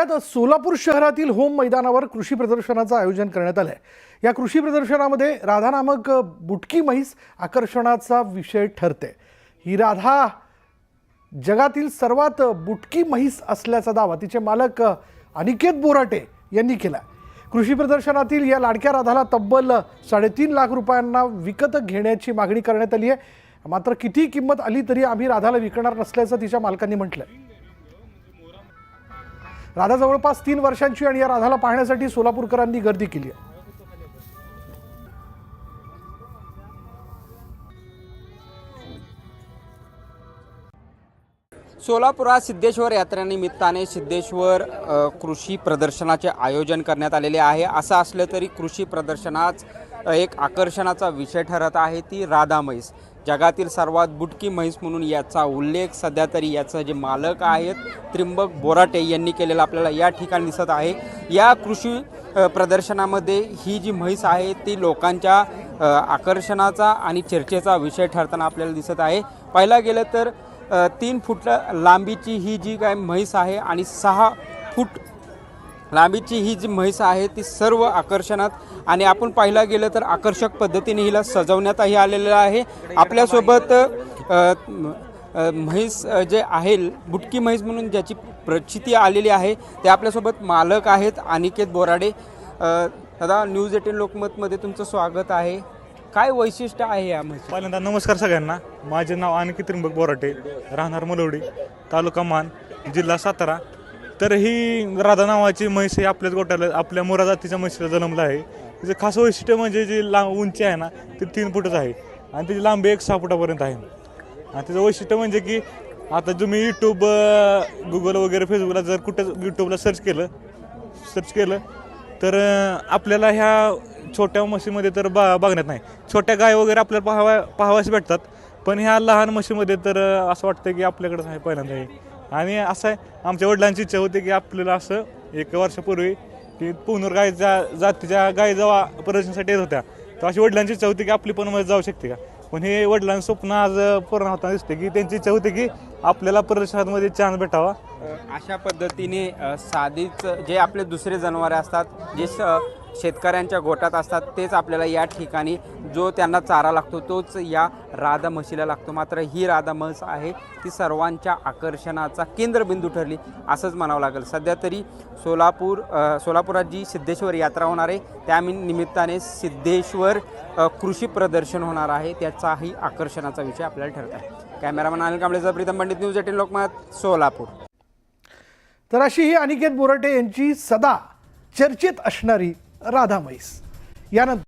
पाहूयात सोलापूर शहरातील होम मैदानावर कृषी प्रदर्शनाचं आयोजन करण्यात आलं आहे। या कृषी प्रदर्शनामध्ये राधा नामक बुटकी म्हैस आकर्षणाचा विषय ठरते। ही राधा जगातील सर्वात बुटकी म्हैस असल्याचा दावा तिचे मालक अनिकेत बोराटे यांनी केला। कृषी प्रदर्शनातील या लाडक्या राधाला तब्बल 3.5 लाख रुपयांना विकत घेण्याची मागणी करण्यात आली आहे। मात्र किती किंमत आली तरी आम्ही राधाला विकणार नसल्याचं तिच्या मालकांनी म्हटलंय। राधा जवळपास 3 वर्षांची आणि या राधाला पाहण्यासाठी सोलापूरकरांनी गर्दी केली आहे। सोलापुरात सिद्धेश्वर यात्रेनिमित्ताने सिद्धेश्वर कृषी प्रदर्शनाचे आयोजन करण्यात आलेले आहे। असं असलं तरी कृषी प्रदर्शनात एक आकर्षणाचा विषय ठरत आहे ती राधा म्हैस। जगातील सर्वात बुटकी म्हैस म्हणून याचा उल्लेख सध्या तरी याचे जे मालक आहेत त्रिंबक बोराटे यांनी केलेला आपल्याला या ठिकाणी दिसत आहे। या कृषी प्रदर्शनामध्ये ही जी म्हैस आहे ती लोकांच्या आकर्षणाचा आणि चर्चेचा विषय ठरताना आपल्याला दिसत आहे। पाहिला गेलं तर 3 फूट लांबीची ही जी काय म्हैस आहे आणि 6 फूट लांबीची ही जी म्हैस आहे ती सर्व आकर्षणात आणि आपण पाहिला गेलं तर आकर्षक पद्धतीने हिला सजवण्यातही आलेलं आहे। आपल्यासोबत म्हैस जे आहे बुटकी म्हैस म्हणून ज्याची प्रचिती आलेली आहे ते आपल्यासोबत मालक आहेत अनिकेत बोराटे। दादा न्यूज 18 लोकमतमध्ये तुमचं स्वागत आहे। काय वैशिष्ट्य आहे या म्हैस? पहिल्यांदा नमस्कार सगळ्यांना। माझे नाव अनिकेत त्रिंबक बोराटे, राहणार मलवडी, तालुका मान, जिल्हा सातारा। तर ही राधा नावाची म्हैस ही आपल्याच गोट्याला आपल्या मोरा जातीच्या म्हशीला जन्मला आहे। तिचं खास वैशिष्ट्य म्हणजे जी उंची आहे ना ती 3 फुटच आहे आणि तिची लांबी 6 फुटापर्यंत आहे। आणि तिचं वैशिष्ट्य म्हणजे की आता तुम्ही यूट्यूब, गुगल वगैरे फेसबुकला जर कुठं यूट्यूबला सर्च केलं तर आपल्याला ह्या छोट्या म्हशीमध्ये तर बघण्यात नाही। छोट्या गाय वगैरे आपल्याला पाहाव्यास भेटतात, पण ह्या लहान म्हशीमध्ये तर असं वाटतं की आपल्याकडंच आहे पहिल्यांदा हे। आणि असं आहे आमच्या वडिलांची इच्छा होती की आपल्याला असं 1 वर्षापूर्वी की पुनर गायच्या जातीच्या गाय जेव्हा प्रदर्शनासाठी येत होत्या तर अशी वडिलांची इच्छा होती की आपली पण म्हैस जाऊ शकते का, पण हे वडिलांचं स्वप्न आज पूर्ण होताना दिसते की त्यांची इच्छा होती की आपल्याला प्रदर्शनामध्ये चान्स भेटावा। अशा पद्धतीने साधीच जे आपले दुसरे जनावरे असतात जे शेतकऱ्यांच्या गोठात असतात तेच आपल्याला या ठिकाणी जो त्यांना चारा लागतो तोच या राधा म्हशीला लागतो। मात्र ही राधा म्हस आहे ती सर्वांच्या आकर्षणाचा केंद्रबिंदू ठरली असंच म्हणावं लागेल। सध्या तरी सोलापुरात जी सिद्धेश्वर यात्रा होणार आहे त्या निमित्ताने सिद्धेश्वर कृषी प्रदर्शन होणार आहे, त्याचाही आकर्षणाचा विषय आपल्याला ठरत आहे। कॅमेरामॅन अनिल कांबळेचा प्रीतम पंडित, न्यूज 18 लोकमत, सोलापूर। तर अशी ही अनिकेत बोराटे यांची सदा चर्चेत असणारी राधा म्हैस। यानंतर